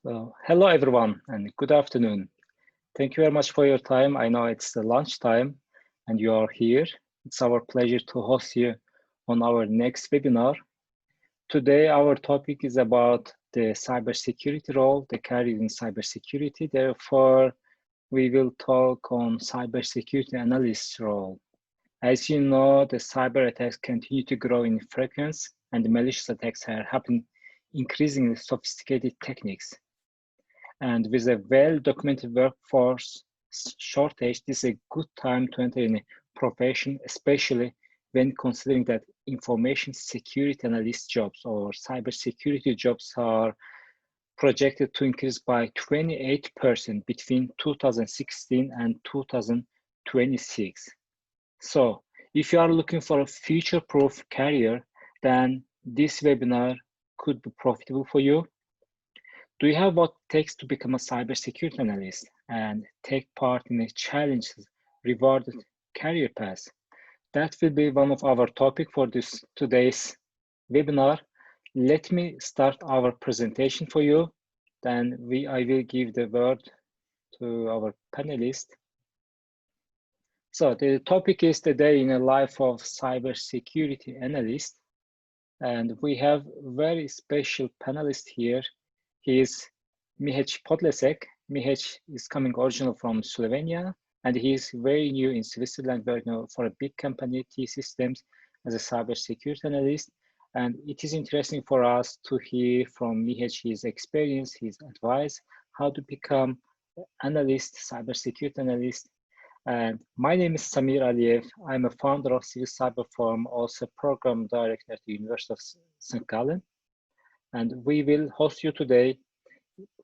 Hello everyone and good afternoon. Thank you very much for your time. I know it's the lunchtime and you are here. It's our pleasure to host you on our next webinar. Today our topic is about the cybersecurity role, the career in cybersecurity. Therefore, we will talk on cybersecurity analyst role. As you know, the cyber attacks continue to grow in frequency and the malicious attacks are happening increasingly sophisticated techniques. And with a well-documented workforce shortage, this is a good time to enter in a profession, especially when considering that information security analyst jobs or cybersecurity jobs are projected to increase by 28% between 2016 and 2026. So if you are looking for a future-proof career, then this webinar could be profitable for you. Do you have what it takes to become a cybersecurity analyst and take part in a challenging, rewarded career path? That will be one of our topics for today's webinar. Let me start our presentation for you. Then I will give the word to our panelists. So the topic is the day in the life of cybersecurity analyst. And we have very special panelist here. He is Mihec Podlesek. Mihec is coming originally from Slovenia, and he is very new in Switzerland, working for a big company, T-Systems, as a cybersecurity analyst. And it is interesting for us to hear from Mihec his experience, his advice, how to become analyst, cybersecurity analyst. And my name is Samir Aliyev. I'm a founder of Civil Cyber Forum, also program director at the University of St. Gallen. And we will host you today.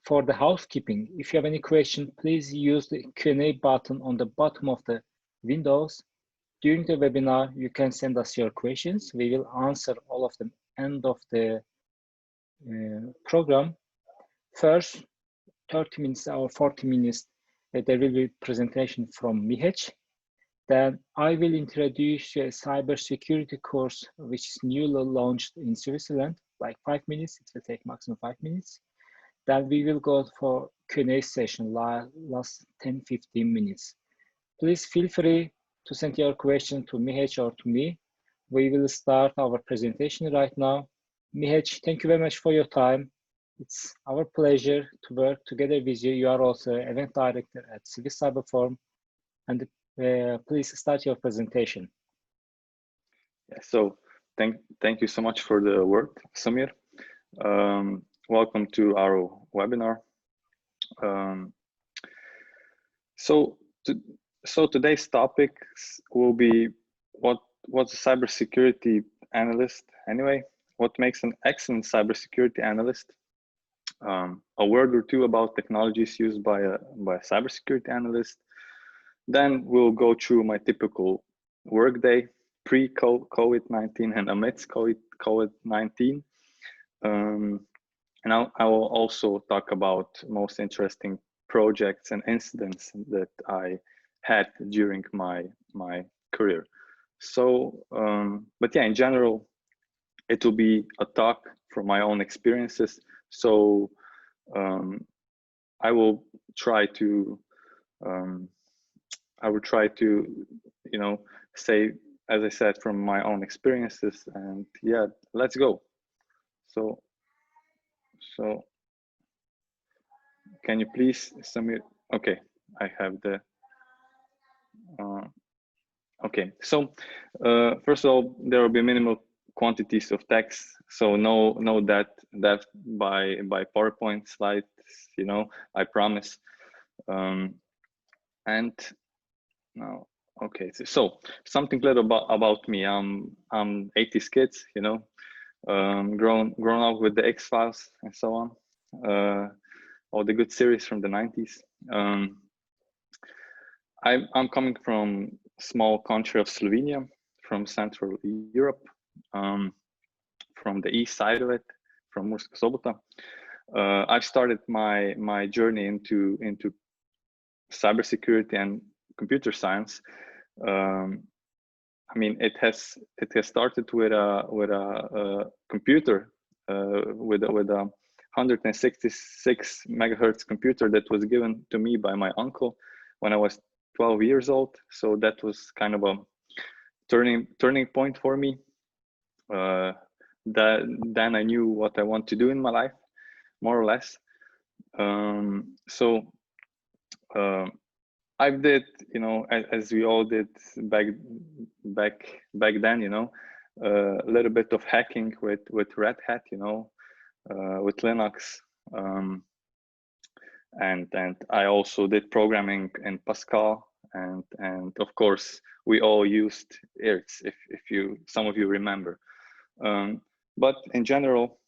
For the housekeeping, if you have any question, please use the Q&A button on the bottom of the windows. During the webinar, you can send us your questions. We will answer all of them end of the program. First, 30 minutes or 40 minutes, there will be a presentation from Mihec. Then I will introduce a cybersecurity course, which is newly launched in Switzerland, like 5 minutes. It will take maximum 5 minutes. Then we will go for Q&A session, last 10-15 minutes. Please feel free to send your question to Mihec or to me. We will start our presentation right now. Mihec, thank you very much for your time. It's our pleasure to work together with you. You are also event director at Civil Cyber Forum. And please start your presentation. Yeah, so thank you so much for the word, Samir. Welcome to our webinar. So today's topics will be what's a cybersecurity analyst anyway? What makes an excellent cybersecurity analyst? A word or two about technologies used by a cybersecurity analyst. Then we'll go through my typical workday pre-COVID-19 and amidst COVID-19. And I will also talk about most interesting projects and incidents that I had during my career. So, but yeah, in general, it will be a talk from my own experiences. So I will try to say, as I said, from my own experiences, and yeah, let's go. So can you please, Samir? Okay, I have the. Okay, so first of all, there will be minimal quantities of text, so no that by PowerPoint slides, I promise. And now, okay, so something little about me. I'm 80s kids, grown up with the X-Files and so on, all the good series from the 90s. I'm coming from small country of Slovenia, from Central Europe, from the east side of it, from Murska Sobota. I've started my journey into cybersecurity and computer science. I mean, it has started with a computer, with a 166 megahertz computer that was given to me by my uncle when I was 12 years old. So that was kind of a turning point for me. Then I knew what I want to do in my life, more or less. I did, you know, as we all did back then, you know, a little bit of hacking with Red Hat, you know, with Linux, and I also did programming in Pascal, and of course we all used IRTS, if some of you remember. But in general,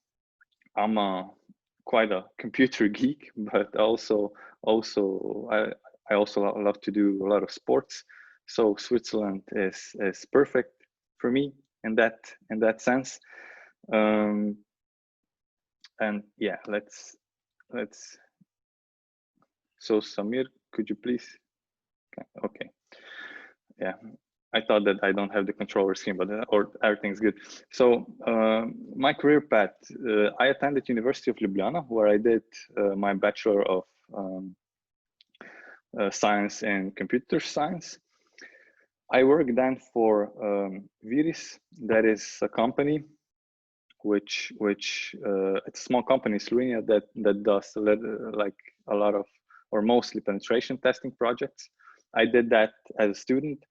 I'm quite a computer geek, but also I also love to do a lot of sports. So Switzerland is perfect for me in that sense. And yeah, let's. So Samir, could you please? Okay. Yeah, I thought that I don't have the controller screen, but or everything's good. So my career path, I attended University of Ljubljana, where I did my Bachelor of Science in Computer Science. I worked then for Viris, that is a company which it's a small company in Slovenia that does like a lot of, or mostly, penetration testing projects. I did that as a student,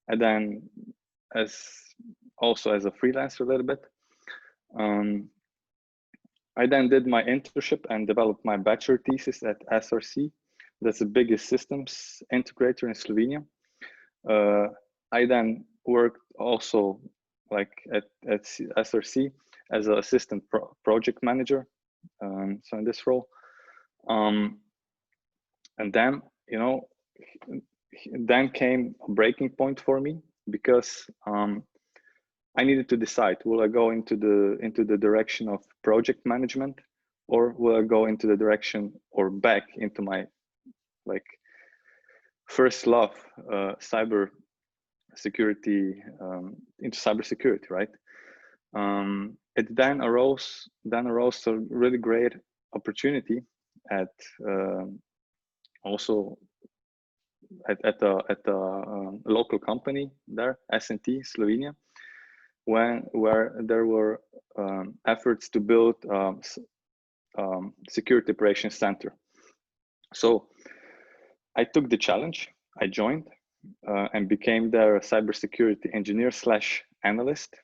and then also as a freelancer a little bit. I then did my internship and developed my bachelor thesis at SRC. That's the biggest systems integrator in Slovenia. I then worked also like at SRC as an assistant project manager. So in this role, and then, you know, then came a breaking point for me, because I needed to decide, will I go into the direction of project management, or will I go into the direction, or back into my like first love, cyber security, into cybersecurity, right? It then arose a really great opportunity at also at a local company there, S&T Slovenia, where there were efforts to build security operations center. So I took the challenge. I joined and became their cybersecurity engineer / analyst.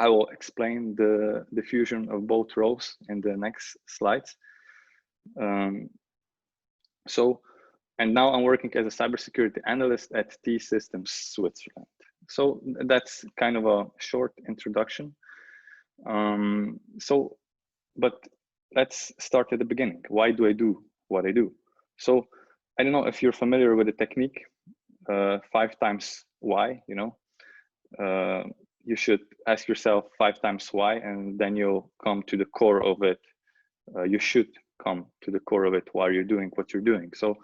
I will explain the fusion of both roles in the next slides. And now I'm working as a cybersecurity analyst at T-Systems Switzerland. So that's kind of a short introduction. But let's start at the beginning. Why do I do what I do? So I don't know if you're familiar with the technique, 5 times why, you know. You should ask yourself 5 times why, and then you'll come to the core of it. You should come to the core of it while you're doing what you're doing. So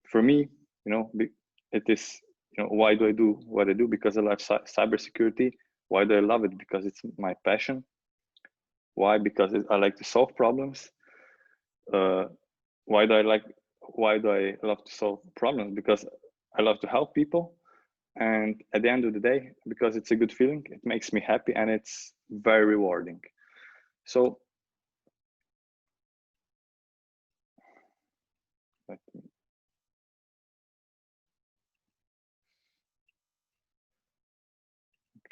for me, you know, it is, you know, why do I do what I do? Because I love cybersecurity. Why do I love it? Because it's my passion. Why? Because I like to solve problems. Why do I love to solve problems? Because I love to help people. And at the end of the day, because it's a good feeling, it makes me happy, and it's very rewarding. So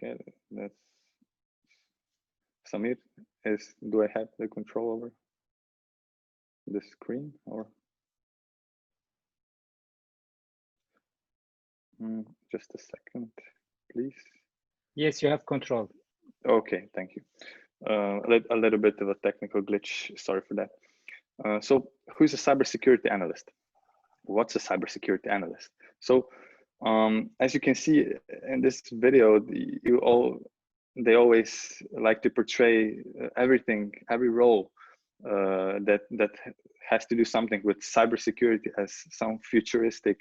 okay, that's Samir. Do I have the control over the screen, or just a second, please? Yes, you have control. Okay, thank you. A little bit of a technical glitch. Sorry for that. So, who's a cybersecurity analyst? What's a cybersecurity analyst? So, as you can see in this video, they always like to portray everything, every role that has to do something with cybersecurity as some futuristic,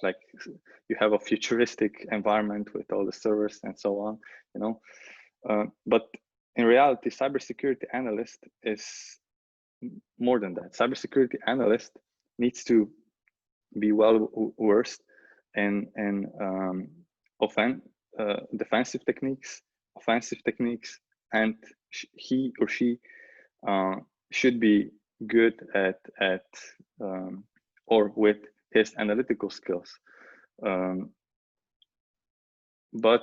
like you have a futuristic environment with all the servers and so on, you know. But in reality, cybersecurity analyst is more than that. Cybersecurity analyst needs to be well versed in defensive techniques, offensive techniques, and he or she should be good at or with his analytical skills. But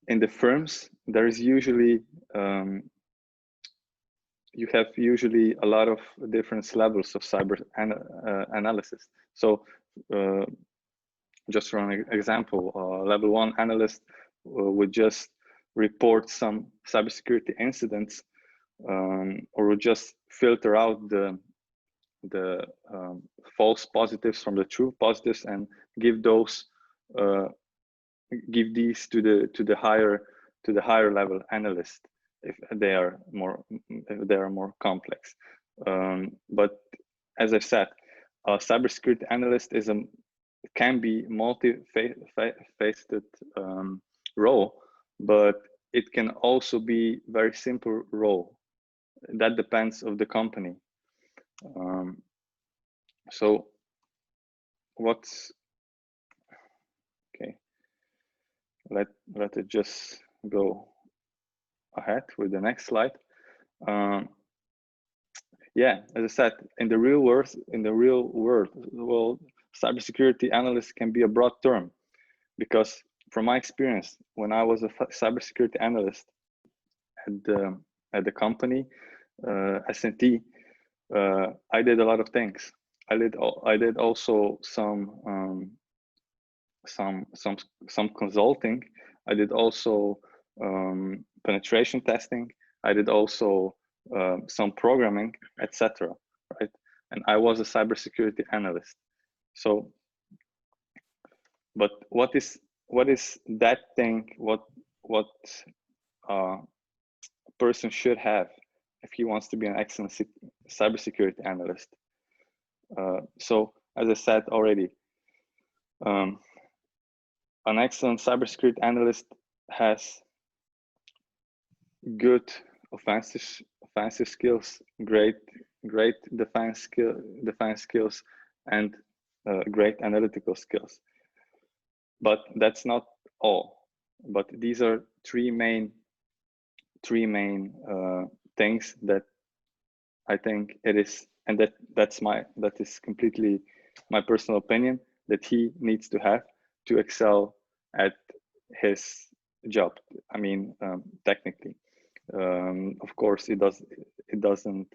in the firms, there is usually you have usually a lot of different levels of cyber analysis. So just for an example, level 1 analyst would just report some cybersecurity incidents, or would just filter out the false positives from the true positives and give those give these to the higher level analyst if they are more complex. But as I said, a cybersecurity analyst can be multi-faceted role, but it can also be very simple role. That depends of the company. So what's okay? Let it just go ahead with the next slide. Yeah, as I said, in the real world, cybersecurity analyst can be a broad term, because from my experience, when I was a cybersecurity analyst at the company S&T, I did a lot of things. I did also some consulting. I did also penetration testing. I did also some programming, etc. Right, and I was a cybersecurity analyst. So, but what is that thing? What a person should have if he wants to be an excellent cybersecurity analyst? So, as I said already, an excellent cybersecurity analyst has good offensive skills, great defense skills, and great analytical skills. But that's not all. But these are three main things that I think it is, and that is completely my personal opinion, that he needs to have to excel at his job. I mean, technically, of course, it doesn't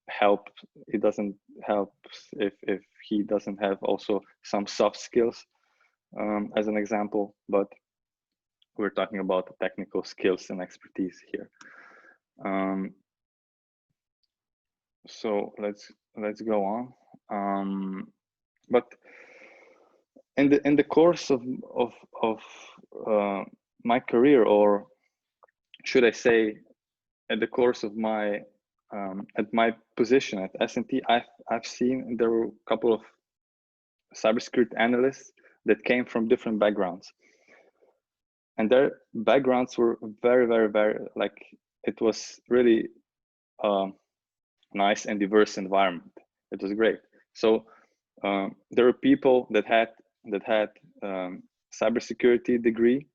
help. It doesn't help if he doesn't have also some soft skills, as an example. But we're talking about the technical skills and expertise here. So let's go on. But in the course of my career, or should I say, at the course of my at my position at S&T, I've seen there were a couple of cybersecurity analysts that came from different backgrounds, and their backgrounds were very, like, it was really nice and diverse environment. It was great. So there were people that had cybersecurity degree.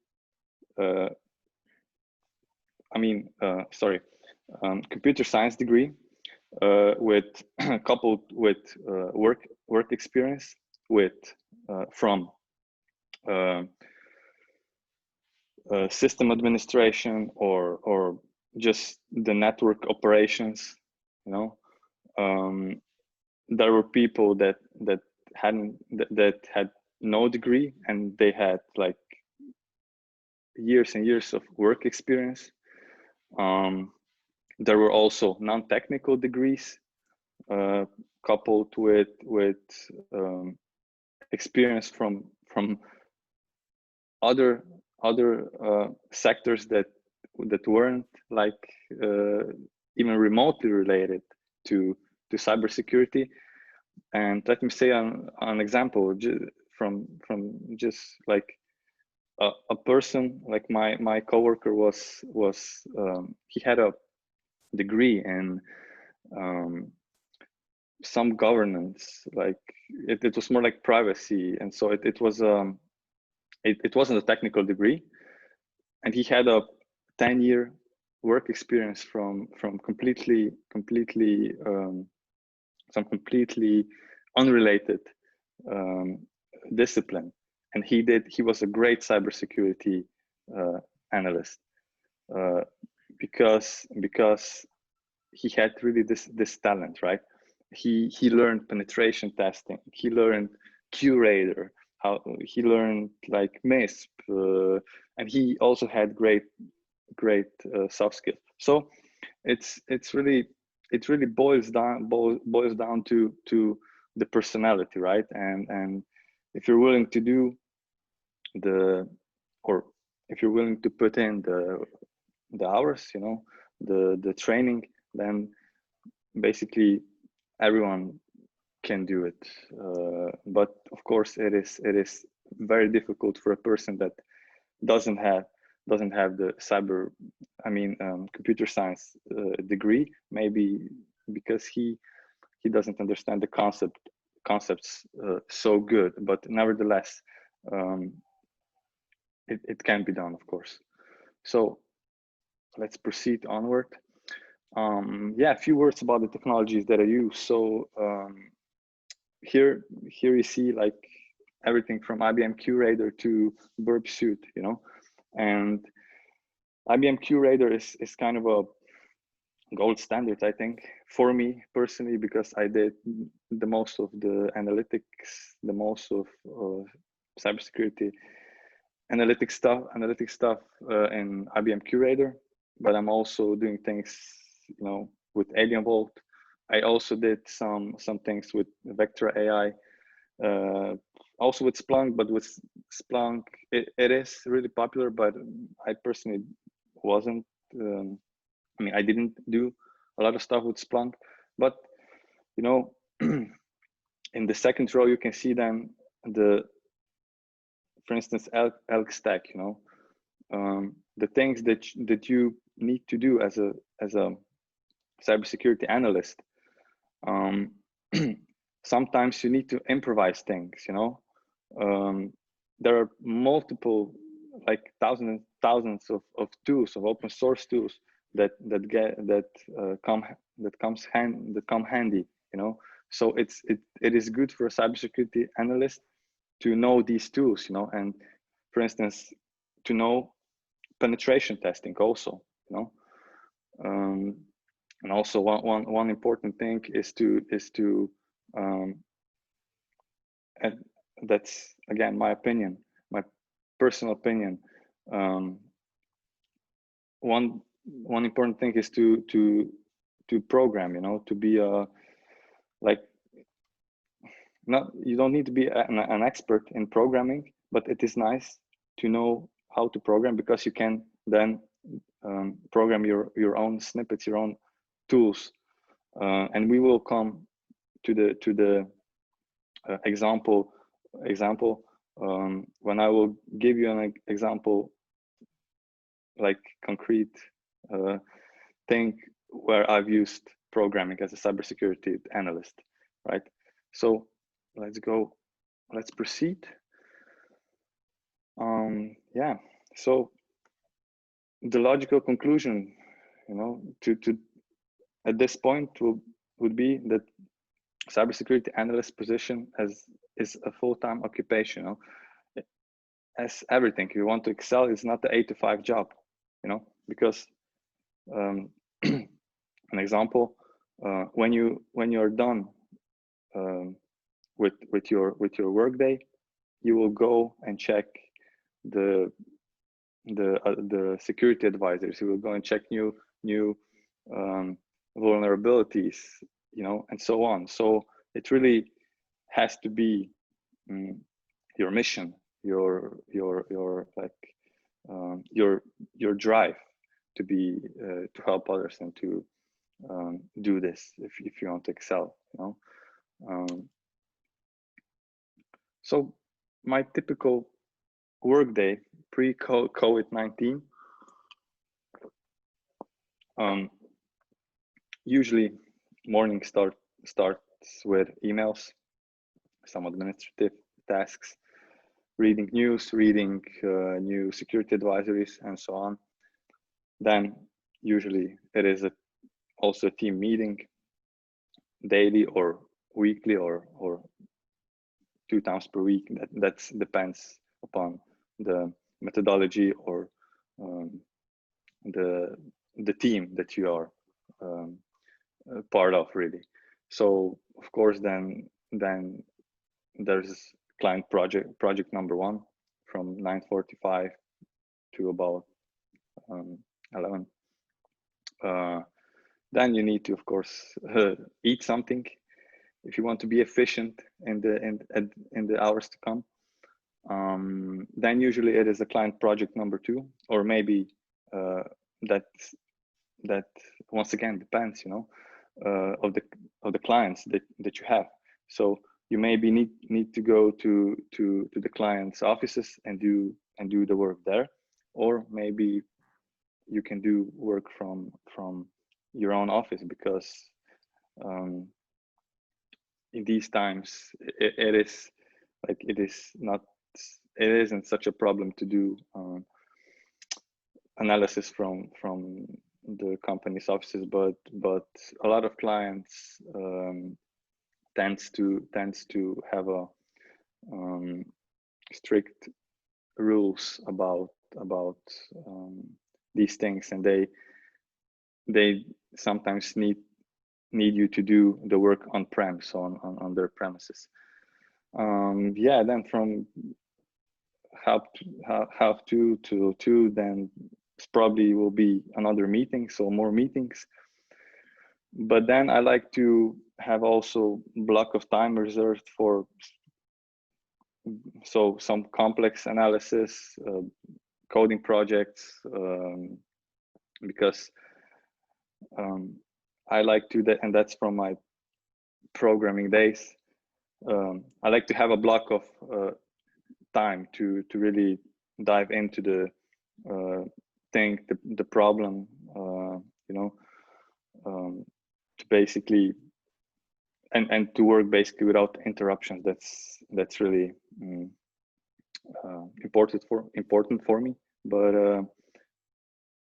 Computer science degree with coupled with work experience with from system administration or just the network operations. You know, there were people that had no degree, and they had like years and years of work experience. There were also non-technical degrees coupled with experience from other sectors that weren't like even remotely related to cybersecurity. And let me say an example from just like a person like my coworker he had a degree in some governance, like it was more like privacy, and so it wasn't a technical degree, and he had a 10-year work experience from completely some completely unrelated discipline, and he was a great cybersecurity analyst because he had really this talent, right? He learned penetration testing, he learned QRadar, how he learned like MISP, and he also had great soft skills. So it really boils down to the personality, right? And if you're willing to do if you're willing to put in the hours, you know, the training, then basically everyone can do it. But of course, it is very difficult for a person that doesn't have the computer science degree, maybe because he doesn't understand the concepts so good. But nevertheless, it can be done, of course. So let's proceed onward. Yeah, a few words about the technologies that I use. So here you see like everything from IBM QRadar to Burp Suite, you know, and IBM QRadar is kind of a gold standard, I think, for me personally, because I did the most of the analytics, the most of cybersecurity analytic stuff in IBM QRadar. But I'm also doing things, you know, with Alien Vault. I also did some things with Vectra AI, also with Splunk. But with Splunk, it is really popular, but I personally wasn't. I mean, I didn't do a lot of stuff with Splunk. But you know, in the second row, you can see then for instance, elk stack. You know, the things that you need to do as a cybersecurity analyst. Sometimes you need to improvise things, you know. There are multiple, like thousands of tools, of open source tools that come handy, you know. So it is good for a cybersecurity analyst to know these tools, you know, and for instance, to know penetration testing also, you know. And also one important thing is to and that's again my opinion, my personal opinion. One important thing is to program, you know, to be a you don't need to be an expert in programming, but it is nice to know how to program, because you can then program your own snippets, your own tools, and we will come to the example when I will give you an example, like concrete thing where I've used programming as a cybersecurity analyst, right? So let's proceed. Yeah, so the logical conclusion, you know, to at this point would be that cybersecurity analyst position is a full-time occupation. You know, as everything, if you want to excel, it's not the 8 to 5 job, you know, because an example, when you're done with your workday, you will go and check the security advisors. You will go and check new vulnerabilities, you know, and so on. So it really has to be your mission, your drive to be to help others and to do this if you want to excel, you know. So my typical workday pre-COVID-19, usually morning starts with emails, some administrative tasks, reading news, reading new security advisories, and so on. Then usually it is also a team meeting, daily or weekly or 2 times per week. That depends upon the methodology or the team that you are part of, really. So of course then there's client project number 1 from 9:45 to about 11. Then you need to, of course, eat something if you want to be efficient in the hours to come. Then usually it is a client project number 2, or maybe that once again depends, you know, of the clients that you have. So you maybe need to go to the client's offices and do the work there, or maybe you can do work from your own office, because in these times it isn't such a problem to do analysis from the company's offices, but a lot of clients tends to have a strict rules about these things, and they sometimes need you to do the work on-prem, so on their premises. Yeah, then from half two to 2, then probably will be another meeting, so more meetings. But then I like to have also block of time reserved for some complex analysis, coding projects, because I like to that, and that's from my programming days. I like to have a block of time to really dive into the thing, the problem, you know, to basically and to work basically without interruptions. That's really important for me. But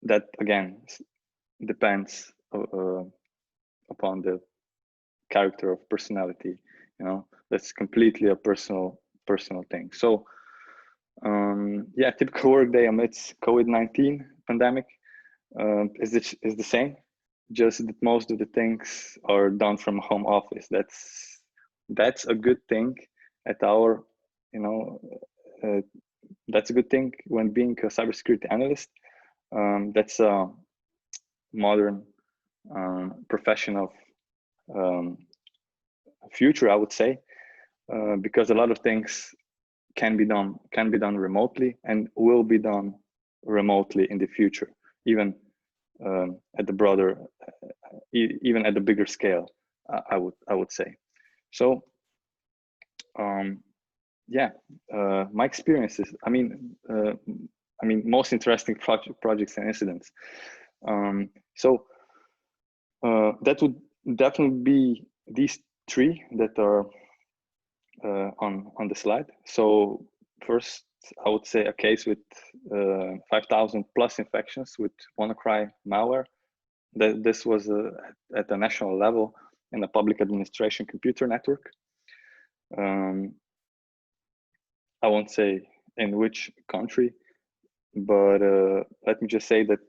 that again depends upon the character of personality, you know. That's completely a personal thing. So yeah, typical workday amidst COVID-19 pandemic is the same, just that most of the things are done from home office. That's a good thing at our, you know, that's a good thing when being a cybersecurity analyst. That's a modern profession of future, I would say, because a lot of things can be done remotely and will be done remotely in the future, even at the broader, even at the bigger scale, I would say. So yeah, my experiences, I mean most interesting projects and incidents. So that would definitely be these 3 that are on the slide. So first, I would say a case with 5,000 plus infections with WannaCry malware. This was at the national level in a public administration computer network. I won't say in which country, but let me just say that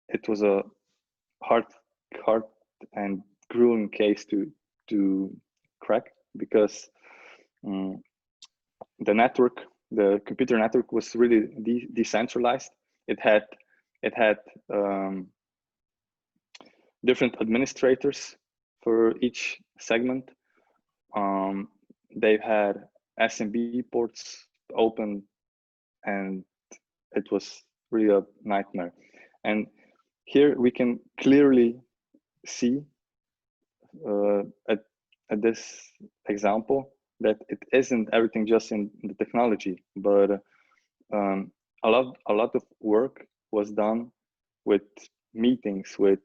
it was a hard and grueling case to crack, because the computer network was really decentralized. It had different administrators for each segment. They had SMB ports open, and it was really a nightmare. And here we can clearly see at this example that it isn't everything just in the technology, but a lot of work was done with meetings, with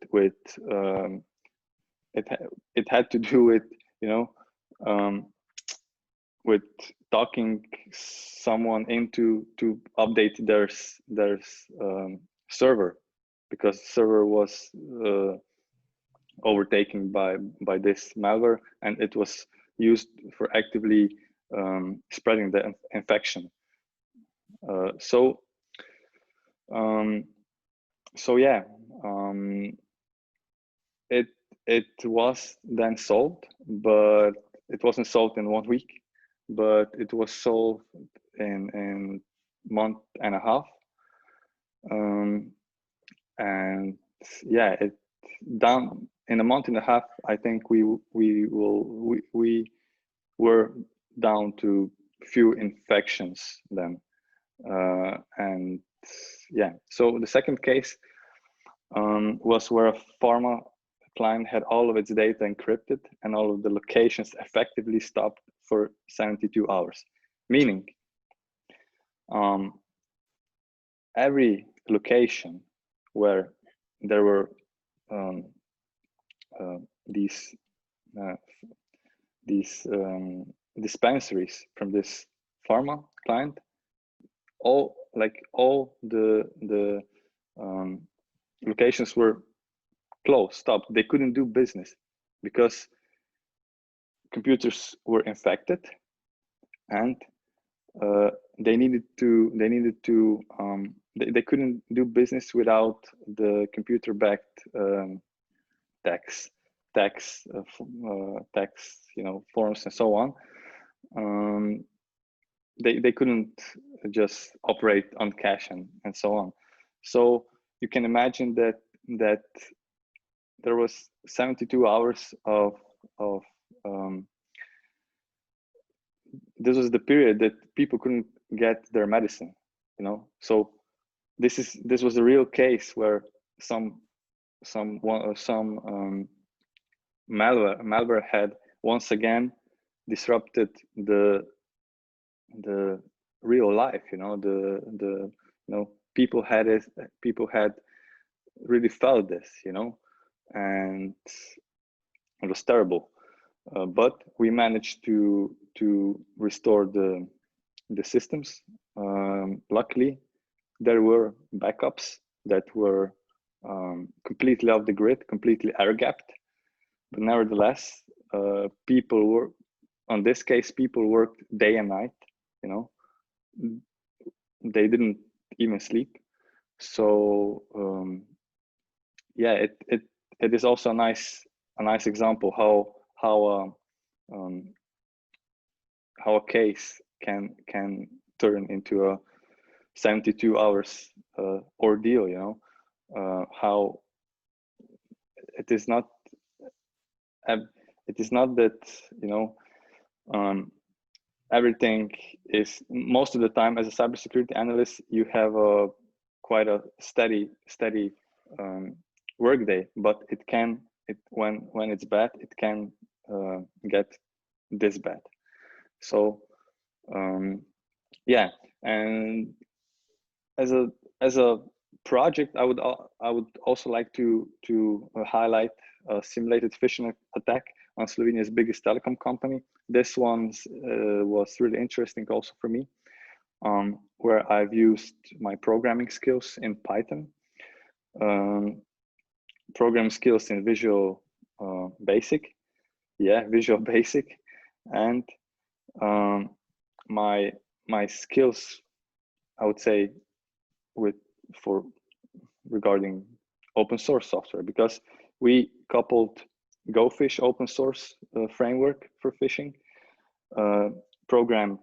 it had to do with, you know, with talking someone into to update their server, because server was overtaken by this malware, and it was used for actively spreading the infection. So yeah, it was then solved, but it wasn't solved in 1 week, but it was solved in month and a half. And yeah, it down in a month and a half, I think we were down to few infections then. And yeah, so the second case was where a pharma client had all of its data encrypted and all of the locations effectively stopped for 72 hours, meaning every location where there were these dispensaries from this pharma client, all the locations were closed, stopped. They couldn't do business because computers were infected, and they couldn't do business without the computer-backed tax, you know, forms and so on. They couldn't just operate on cache and so on. So you can imagine that there was 72 hours of this was the period that people couldn't get their medicine, you know. So this was a real case where some malware had once again disrupted the real life, you know. You know, people had really felt this, you know, and it was terrible. But we managed to restore the systems. Luckily, there were backups that were completely off the grid, completely air-gapped. But nevertheless, people were, on this case, people worked day and night, you know. They didn't even sleep. So yeah, it is also a nice example how a case can turn into a 72 hours ordeal, you know. How it is not that, you know, everything is, most of the time as a cybersecurity analyst, you have quite a steady work day, but when it's bad, it can get this bad. So yeah, and as a project, I would also like to highlight a simulated phishing attack on Slovenia's biggest telecom company. This one was really interesting also for me, where I've used my programming skills in Python, program skills in Visual Basic, Visual Basic, and my skills, I would say, regarding open source software, because we coupled GoFish open source framework for phishing, programmed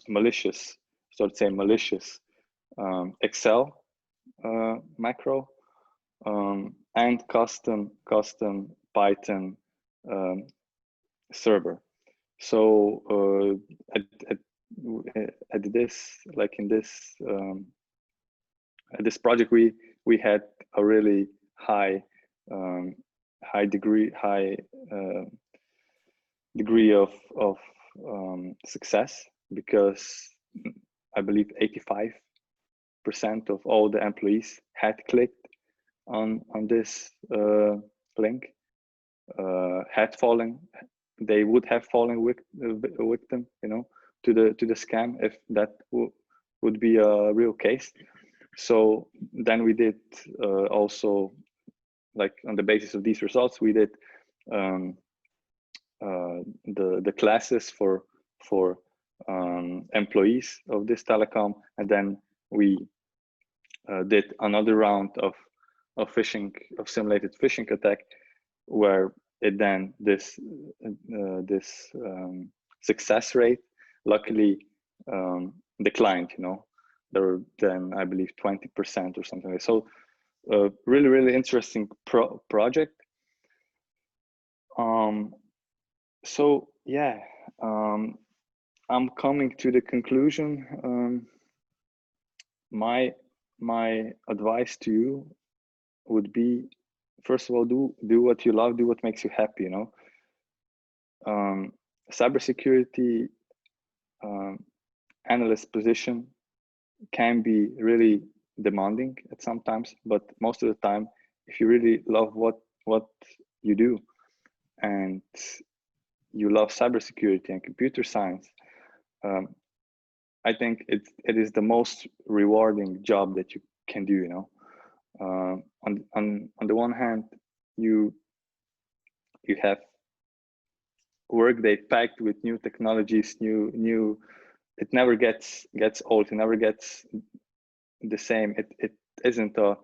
malicious Excel macro, and custom Python server. So at this project, we had a really high degree of success, because I believe 85% of all the employees had clicked on this link, had fallen. They would have fallen victim, you know, to the scam if that would be a real case. So then we did also, like on the basis of these results, we did the classes for employees of this telecom, and then we did another round of simulated phishing attack, where it then this success rate luckily declined. You know, there were then, I believe, 20% or something like that. So really interesting project. So yeah, I'm coming to the conclusion. My advice to you would be, first of all, do what you love, do what makes you happy, you know. Cybersecurity analyst position can be really demanding at sometimes, but most of the time, if you really love what you do and you love cybersecurity and computer science, I think it is the most rewarding job that you can do, you know. On the one hand, you have workday packed with new technologies, new. It never gets old. It never gets the same. It isn't a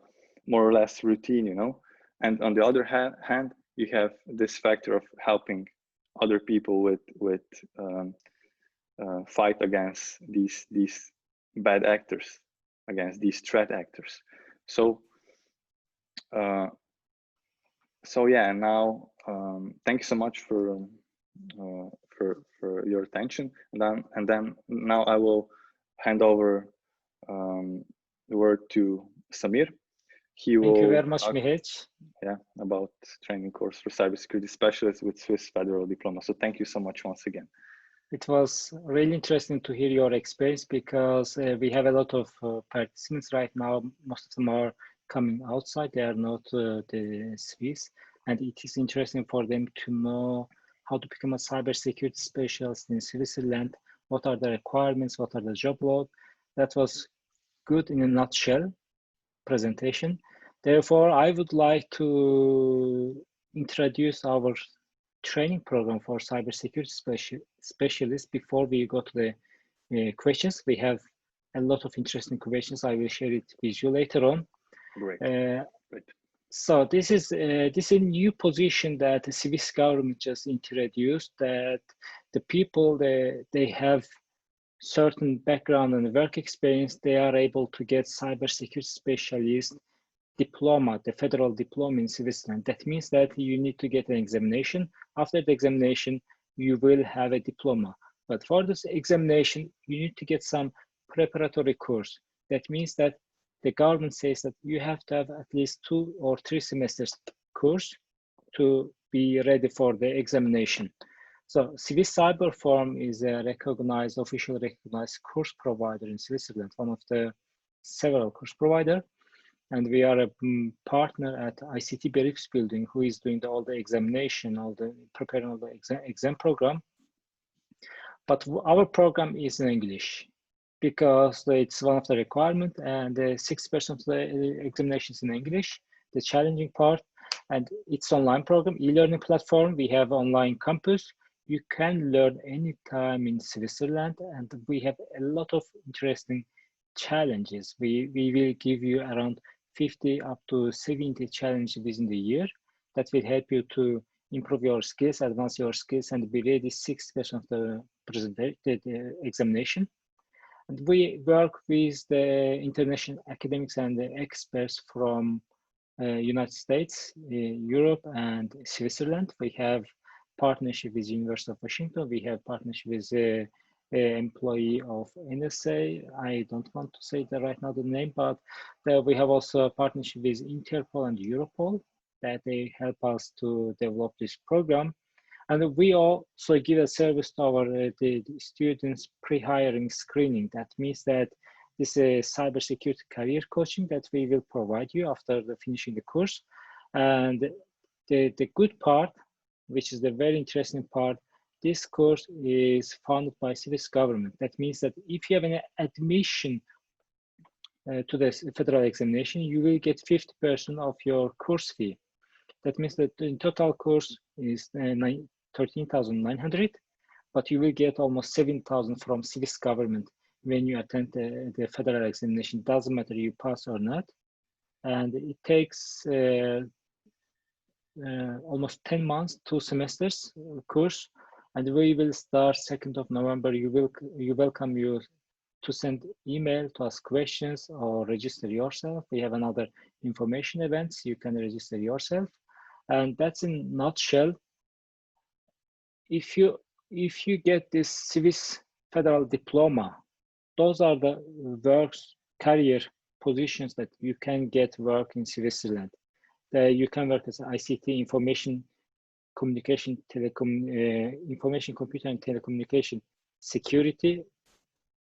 more or less routine, you know. And on the other hand, you have this factor of helping other people with fight against these bad actors, against these threat actors. So yeah, now thank you so much for your attention, and then now I will hand over the word to Samir. He will Thank you very much, Mihec. Yeah, about training course for cybersecurity specialists with Swiss Federal Diploma. So thank you so much once again. It was really interesting to hear your experience, because we have a lot of participants right now. Most of them are coming outside. They are not the Swiss. And it is interesting for them to know how to become a cybersecurity specialist in Switzerland. What are the requirements? What are the job load? That was good in a nutshell presentation. Therefore, I would like to introduce our training program for cybersecurity specialists before we go to the questions. We have a lot of interesting questions. I will share it with you later on. Great. Great. So this is a new position that the Swiss government just introduced, that the people they have certain background and work experience, they are able to get cybersecurity specialist diploma, the federal diploma in Switzerland. That means that you need to get an examination. After the examination, you will have a diploma. But for this examination, you need to get some preparatory course. That means that the government says that you have to have at least 2 or 3 semesters course to be ready for the examination. So Swiss Cyber Forum is a officially recognized course provider in Switzerland, one of the several course providers. And we are a partner at ICT Berufsbildung, who is doing all the examination, preparing all the exam program. But our program is in English, because it's one of the requirements, and 6% of the examination is in English, the challenging part. And it's online program, e-learning platform. We have online campus. You can learn anytime in Switzerland, and we have a lot of interesting challenges. We will give you around 50 up to 70 challenges within the year that will help you to improve your skills, advance your skills, and be ready 6% of the examination. And we work with the international academics and the experts from United States, Europe, and Switzerland. We have partnership with University of Washington. We have partnership with employee of NSA. I don't want to say that right now the name, but we have also a partnership with Interpol and Europol, that they help us to develop this program. And we also give a service to our the students pre-hiring screening. That means that this is cybersecurity career coaching that we will provide you after finishing the course. And the good part, which is the very interesting part, this course is funded by Swiss government. That means that if you have an admission to the federal examination, you will get 50% of your course fee. That means that the total course is 13,900, but you will get almost 7,000 from Swiss government when you attend the federal examination. Doesn't matter you pass or not. And it takes almost 10 months, 2 semesters course. And we will start 2nd of November. You welcome you to send email to ask questions or register yourself. We have another information events. You can register yourself. And that's in a nutshell. If you get this Swiss federal diploma, those are the career positions that you can get work in Switzerland. You can work as ICT, information communication, information computer and telecommunication security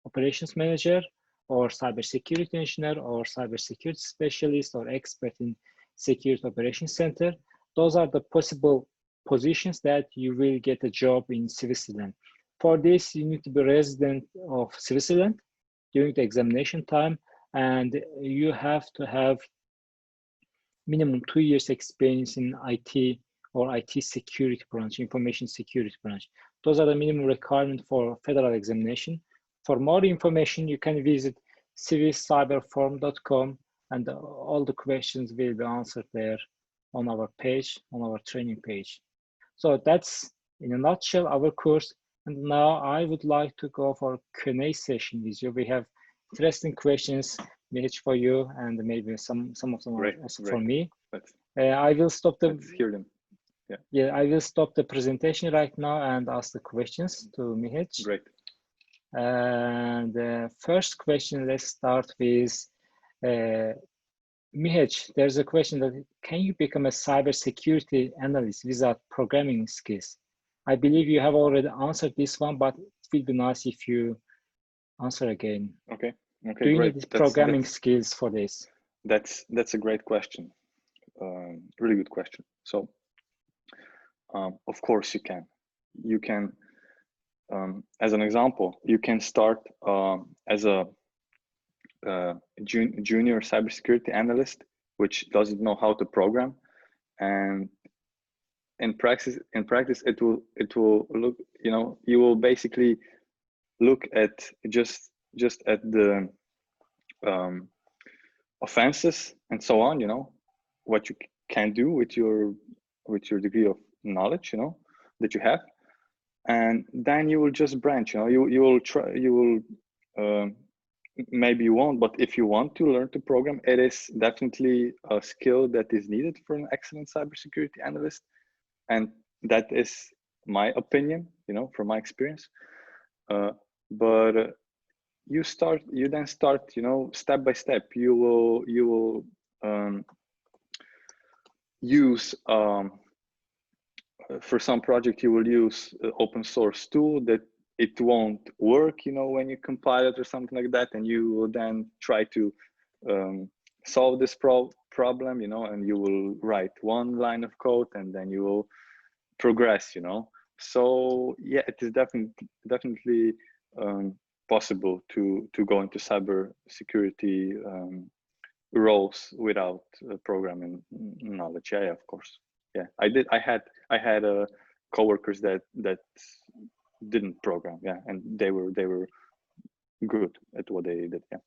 operations manager, or cybersecurity engineer, or cybersecurity specialist, or expert in security operations center. Those are the possible positions that you will get a job in Switzerland. For this, you need to be resident of Switzerland during the examination time, and you have to have minimum 2 years experience in IT or IT security branch, information security branch. Those are the minimum requirements for federal examination. For more information, you can visit swisscyberforum.com, and all the questions will be answered there on our page, on our training page. So that's in a nutshell our course. And now I would like to go for Q&A session with you. We have interesting questions, Mihec, for you, and maybe some of them are also for me. I will stop the. Let's hear them. Yeah, I will stop the presentation right now and ask the questions to Mihec. Great. And the first question, let's start with Mihec. There's a question that can you become a cybersecurity analyst without programming skills? I believe you have already answered this one, but it would be nice if you answer again. Okay. Do you need programming skills for this? That's a great question. Really good question. So, of course you can. You can, as an example, you can start as a junior cybersecurity analyst, which doesn't know how to program, and in practice it will look, you will basically look at just at the offenses and so on, what you can do with your degree of knowledge, that you have, and then you will just branch, you will try, maybe you won't, but if you want to learn to program, it is definitely a skill that is needed for an excellent cybersecurity analyst. And that is my opinion, from my experience. But you then start, step by step. You will use, for some project, you will use open source tool that it won't work, when you compile it or something like that, and you will then try to solve this problem, and you will write one line of code, and then you will progress, So yeah, it is definitely possible to go into cybersecurity roles without programming knowledge. Yeah, of course. Yeah, I had coworkers that didn't program, and they were good at what they did. Yeah.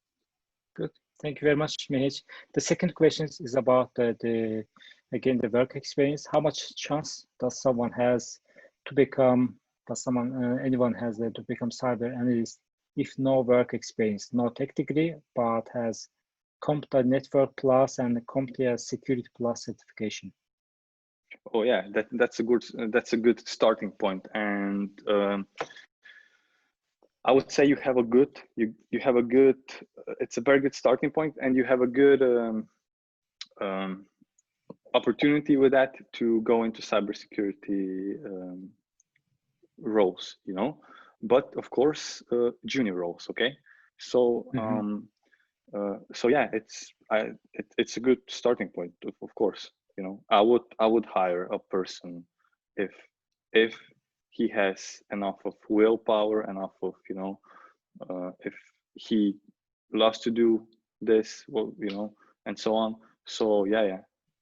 Good. Thank you very much, Mihec. The second question is about the work experience. How much chance does someone has to become? Anyone has to become cyber analyst if no work experience, no tech degree, but has CompTIA Network Plus and CompTIA Security Plus certification? Oh yeah, that's a good starting point, and I would say you have a good it's a very good starting point, and you have a good opportunity with that to go into cybersecurity roles, you know, but of course junior roles. Okay, so so yeah, it's a good starting point. Of course, you know, I would hire a person if he has enough of willpower, enough of, you know, if he loves to do this, well, you know, and so on. So yeah,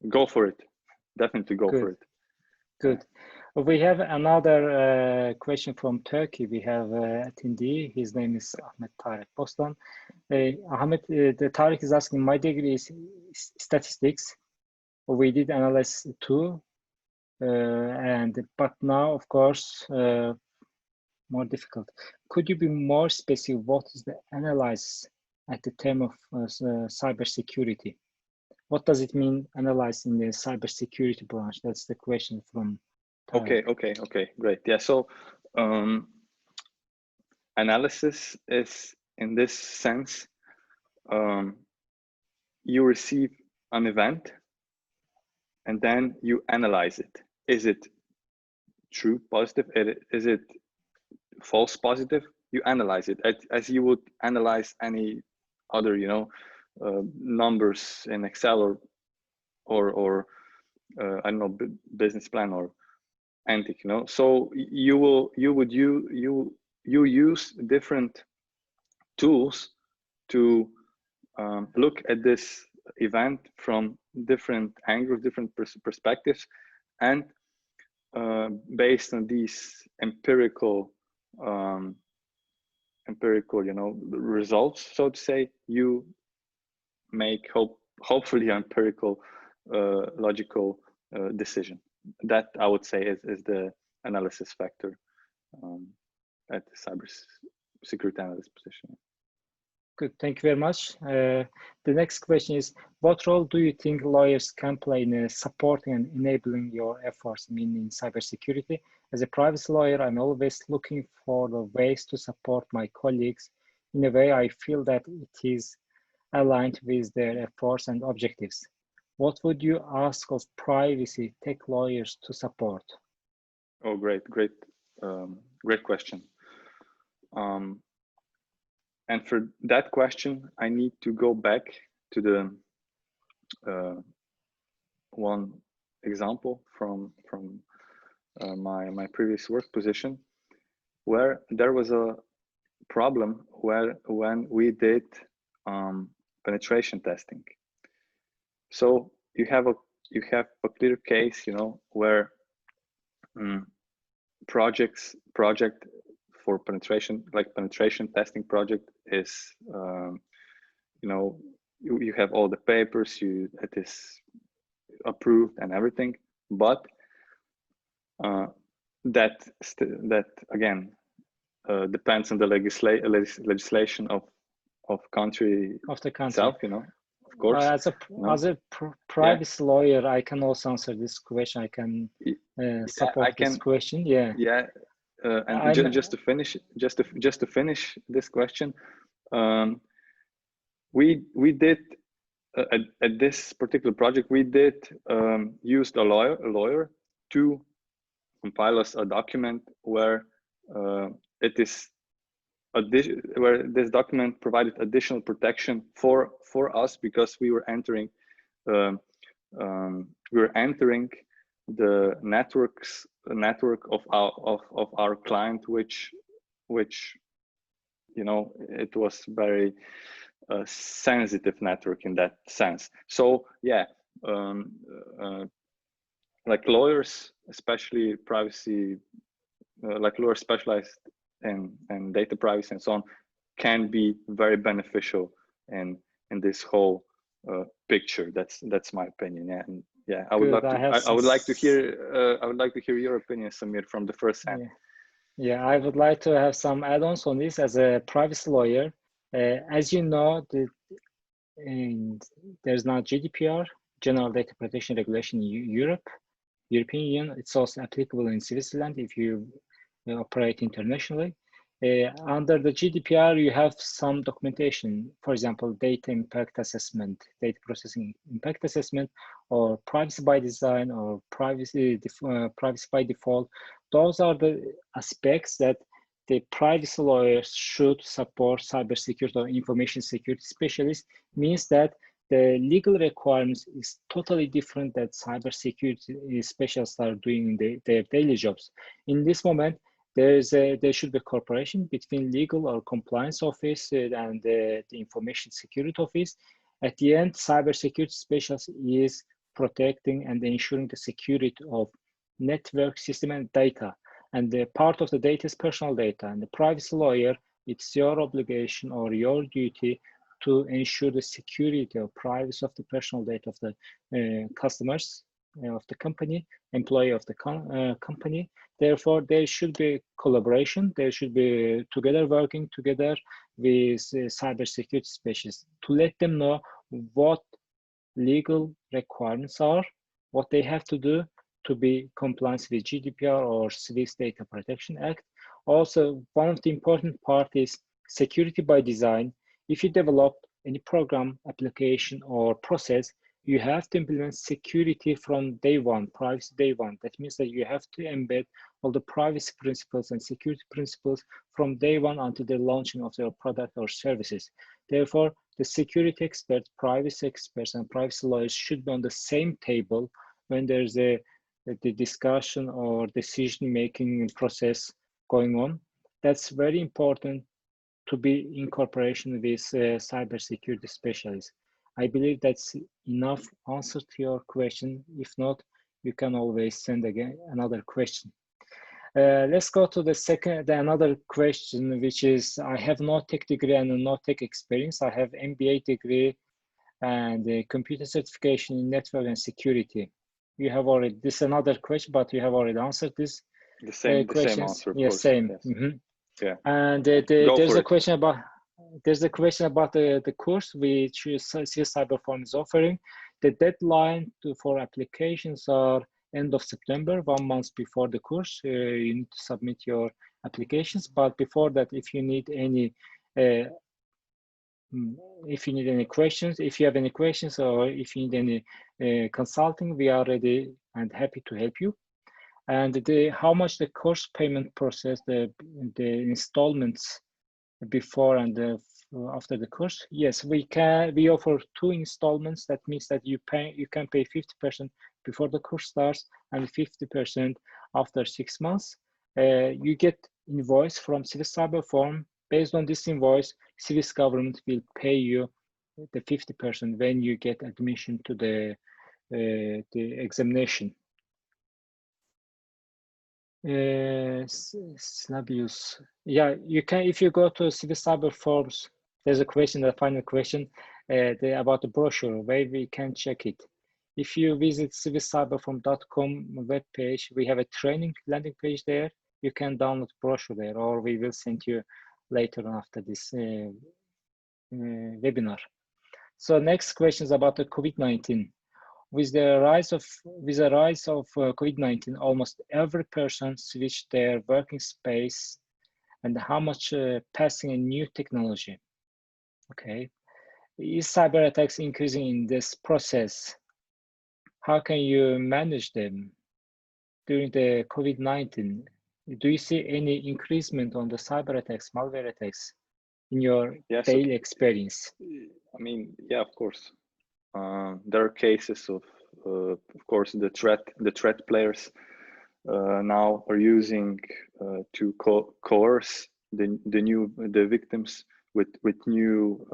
go for it. Definitely go for it. Good. Yeah. We have another question from Turkey. We have attendee. His name is Ahmet Tarık Bostan. Ahmet, the Tarık is asking, my degree is statistics. We did analysis too, but now, of course, more difficult. Could you be more specific? What is the analysis at the term of cybersecurity? What does it mean, analyze in the cybersecurity branch? That's the question from Tarek. Okay, great. Yeah, so analysis is, in this sense, you receive an event and then you analyze it. Is it true positive? Is it false positive? You analyze it as you would analyze any other, you know, numbers in Excel or I don't know, business plan or anything, you know. So you use different tools to look at this event from different angles, different perspectives, and based on these empirical, you know, results, so to say, you make hopefully empirical, logical decision. That I would say is the analysis factor at the cyber security analyst position. Good, thank you very much. The next question is, what role do you think lawyers can play in supporting and enabling your efforts in cybersecurity? As a privacy lawyer, I'm always looking for the ways to support my colleagues in a way I feel that it is aligned with their efforts and objectives. What would you ask of privacy tech lawyers to support? Oh, great question. And for that question, I need to go back to the one example from my previous work position, where there was a problem when we did penetration testing. So you have a clear case, you know, where project for penetration, like penetration testing project, is you know, you have all the papers, it is approved and everything, but that again depends on the legislation of country itself, you know. Of course, as a privacy lawyer, I can also answer this question. I can support this question. And just to finish this question, we did at this particular project, we did used a lawyer to compile us a document where it is where this document provided additional protection for us, because we were entering the network of our client, which you know, it was very sensitive network in that sense. So yeah, like lawyers, especially privacy, like lawyers specialized in data privacy and so on, can be very beneficial in this whole picture. That's my opinion. Yeah, and yeah, I would like to hear your opinion, Samir, from the first hand. Yeah, I would like to have some add-ons on this as a privacy lawyer. As you know, there's now GDPR, General Data Protection Regulation in European Union. It's also applicable in Switzerland if you operate internationally. Under the GDPR, you have some documentation, for example, data impact assessment, data processing impact assessment, or privacy by design, or privacy by default. those are the aspects that the privacy lawyers should support cybersecurity or information security specialists. Means that the legal requirements is totally different that cybersecurity specialists are doing in their daily jobs. In this moment, there should be cooperation between legal or compliance office and the information security office. At the end, cybersecurity specialist is protecting and ensuring the security of network system and data. And the part of the data is personal data. And the privacy lawyer, it's your obligation or your duty to ensure the security or privacy of the personal data of the customers of the company, employee of the company. Therefore, there should be collaboration. There should be together working together with cybersecurity specialists to let them know what legal requirements are, what they have to do to be compliant with GDPR or Swiss Data Protection Act. Also, one of the important part is security by design. If you develop any program, application, or process, you have to implement security from day one, privacy day one. That means that you have to embed all the privacy principles and security principles from day one until the launching of your product or services. Therefore, the security experts, privacy experts, and privacy lawyers should be on the same table when there's the discussion or decision-making process going on. That's very important to be in cooperation with cybersecurity specialists. I believe that's enough answer to your question. If not, you can always send again another question. Let's go to another question, which is, I have no tech degree and no tech experience. I have MBA degree and a computer certification in network and security. You have already, this is another question, but you have already answered this. The same answer, of course. Same. Yes. Mm-hmm. Yeah. And there's a question about the course which CS Cyberform is offering. The deadline for applications are end of September, 1 month before the course. You need to submit your applications. But before that, if you need any questions, if you have any questions, or if you need any consulting, we are ready and happy to help you. And how much the course payment process, the installments before and after the course? Yes, we offer 2 installments. That means that you can pay 50% before the course starts and 50% after 6 months. You get invoice from Swiss Cyberform. Based on this invoice, Swiss government will pay you the 50% when you get admission to the examination. Slabius. Yeah, you can, if you go to Swiss Cyberforms, there's a question, the final question about the brochure, where we can check it. If you visit swisscyberform.com webpage, we have a training landing page there. You can download brochure there, or we will send you later on after this webinar. So next question is about the COVID-19. With the rise of COVID-19, almost every person switched their working space, and how much passing a new technology. Okay, is cyber attacks increasing in this process? How can you manage them during the COVID-19? Do you see any increasement on the cyber attacks, malware attacks in your daily experience? I mean, yeah, of course. There are cases of course, the threat players now are using to coerce the victims with new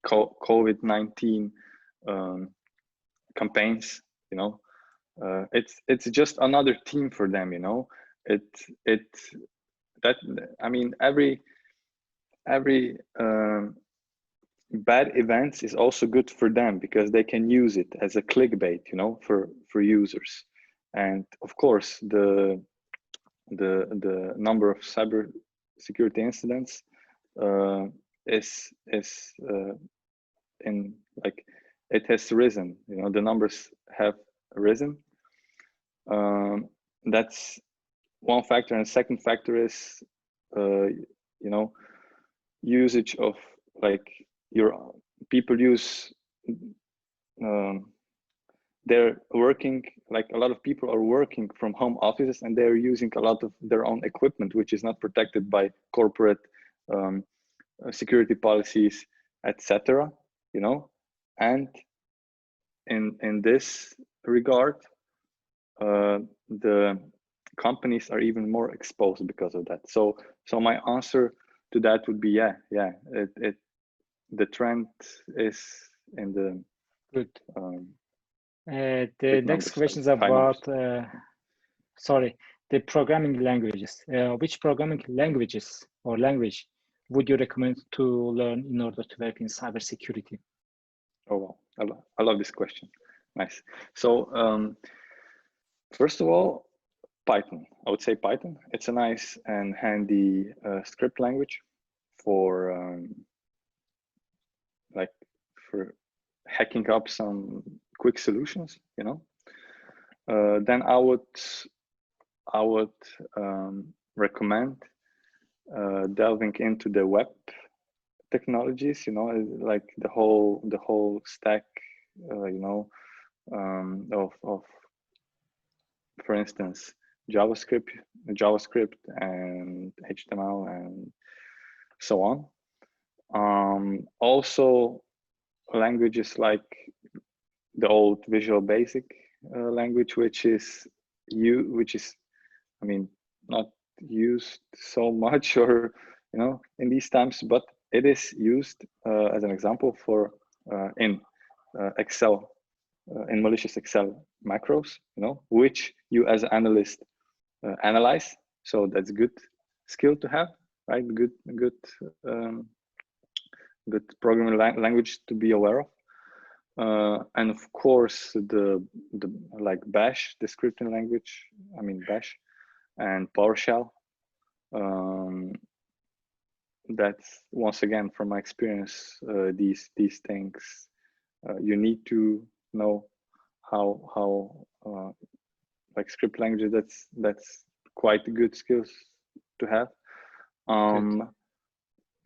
COVID-19 campaigns. You know, it's just another team for them. You know, I mean, every bad events is also good for them because they can use it as a clickbait, you know, for users. And of course, the number of cyber security incidents is in, like, it has risen. You know, the numbers have risen. That's one factor, and the second factor is you know, usage of, like, people use they're working, like a lot of people are working from home offices, and they're using a lot of their own equipment, which is not protected by corporate security policies, etc. You know, and in this regard, the companies are even more exposed because of that. So my answer to that would be the trend is in the good. The next question is about the programming languages. Which programming languages or language would you recommend to learn in order to work in cybersecurity? Oh, wow. I love this question. Nice. So first of all, Python. I would say Python. It's a nice and handy script language for like for hacking up some quick solutions, you know. Then I would recommend delving into the web technologies, you know, like the whole stack, you know, of for instance JavaScript and HTML and so on. Also languages like the old Visual Basic language, which is I mean, not used so much, or you know, in these times, but it is used as an example for in Excel, in malicious Excel macros, you know, which you as an analyst analyze. So that's a good skill to have, right? Good programming language to be aware of. And of course, the like Bash, the scripting language. I mean Bash and PowerShell. That's once again from my experience. These things you need to know how like script language. That's quite good skills to have.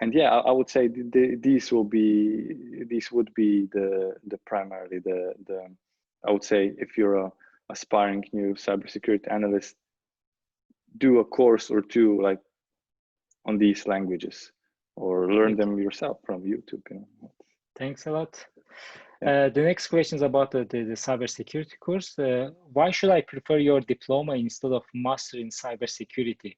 And yeah, I would say these would be the primarily the I would say if you're a aspiring new cybersecurity analyst, do a course or two like on these languages, or learn them yourself from YouTube. You know. Thanks a lot. The next question is about the cybersecurity course. Why should I prefer your diploma instead of master in cybersecurity?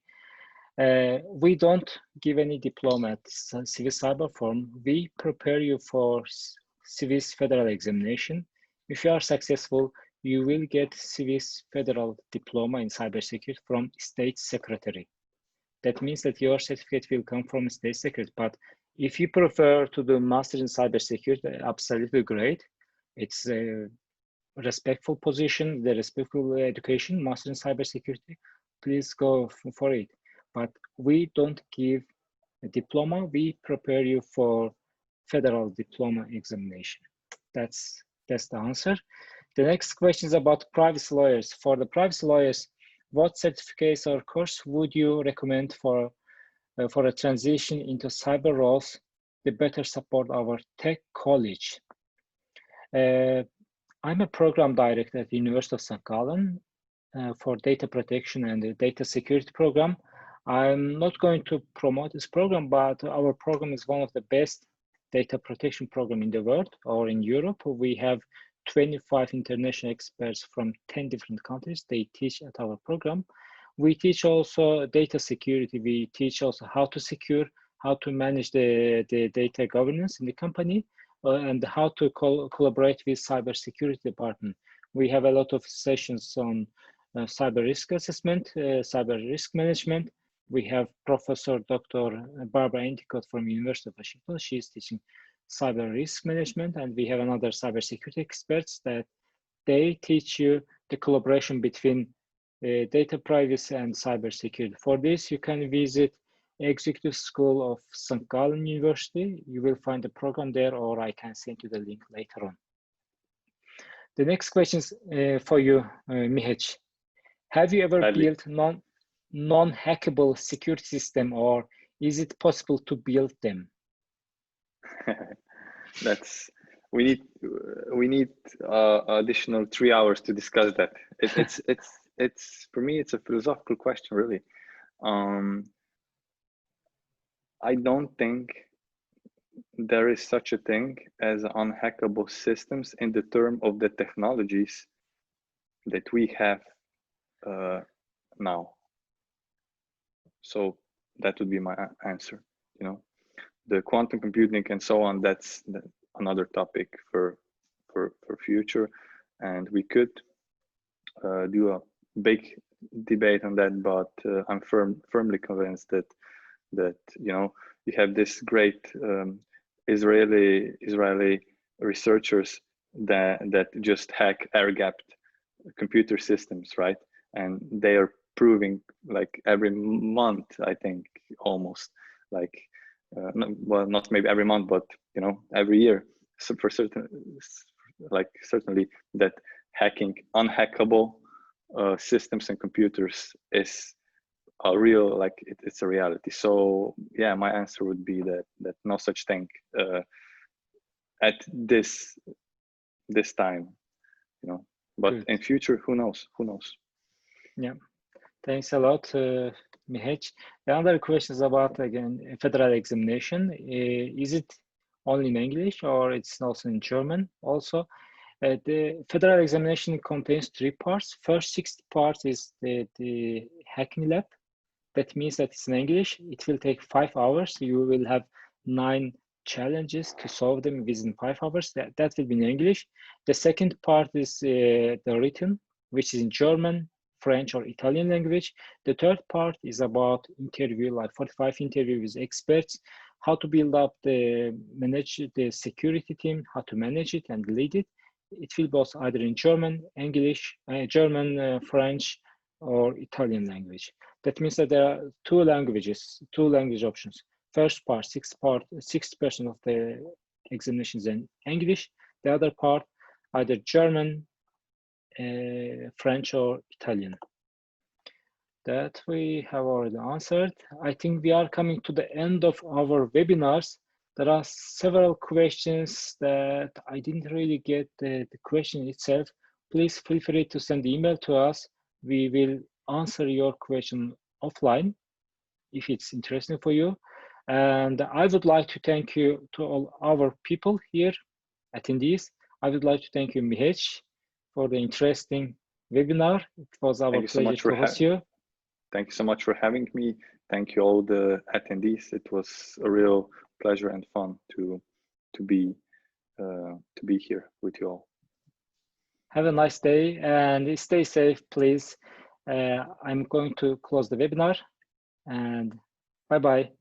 We don't give any diploma at Civis Cyber Forum. We prepare you for Civis Federal examination. If you are successful, you will get Civis Federal diploma in cybersecurity from State Secretary. That means that your certificate will come from State Secretary. But if you prefer to do master in cybersecurity, absolutely great. It's a respectful position, the respectful education, master in cybersecurity. Please go for it. But we don't give a diploma. We prepare you for federal diploma examination. That's the answer. The next question is about privacy lawyers. For the privacy lawyers, what certificates or course would you recommend for a transition into cyber roles to better support our tech college? I'm a program director at the University of St. Gallen for data protection and the data security program. I'm not going to promote this program, but our program is one of the best data protection program in the world or in Europe. We have 25 international experts from 10 different countries. They teach at our program. We teach also data security. We teach also how to secure, how to manage the data governance in the company, and how to collaborate with cyber security department. We have a lot of sessions on cyber risk assessment, cyber risk management. We have Professor Dr. Barbara Endicott from University of Washington. She's teaching cyber risk management, and we have another cybersecurity experts that they teach you the collaboration between data privacy and cybersecurity. For this, you can visit Executive School of St. Gallen University. You will find the program there, or I can send you the link later on. The next question is for you, Mihec. Have you ever built non-hackable security system, or is it possible to build them? That's we need additional 3 hours to discuss that. It's for me, it's a philosophical question, really. I don't think there is such a thing as unhackable systems in the term of the technologies that we have now. So that would be my answer. You know, the quantum computing and so on, that's another topic for future, and we could do a big debate on that, but I'm firmly convinced that you know, you have this great Israeli researchers that just hack air-gapped computer systems, right? And they are proving, like, every month, I think, almost, like, well, not maybe every month, but you know, every year. So for certain, like, certainly that hacking unhackable systems and computers is a real, like, it's a reality. So yeah, my answer would be that no such thing at this time, you know. But good. In future, who knows? Yeah, thanks a lot, Mihec. The other question is about, again, federal examination. Is it only in English, or it's also in German also? The federal examination contains 3 parts. First 6 parts is the hacking lab. That means that it's in English. It will take 5 hours. You will have 9 challenges to solve them within 5 hours. That will be in English. The second part is the written, which is in German, French, or Italian language. The third part is about interview, like 45 interviews with experts, how to build up manage the security team, how to manage it and lead it. It will be either in German, English, German, French, or Italian language. That means that there are 2 language options. First part, 60% of the examinations in English. The other part, either German, French, or Italian. That we have already answered. I think we are coming to the end of our webinars. There are several questions that I didn't really get the question itself. Please feel free to send the email to us. We will answer your question offline if it's interesting for you. And I would like to thank you to all our people here, attendees. I would like to thank you, Mihec, for the interesting webinar. It was our pleasure to host you. Thank you so much for having me. Thank you all the attendees. It was a real pleasure and fun to be here with you all. Have a nice day and stay safe, please. I'm going to close the webinar, and bye-bye.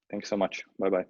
Thanks so much. Bye-bye.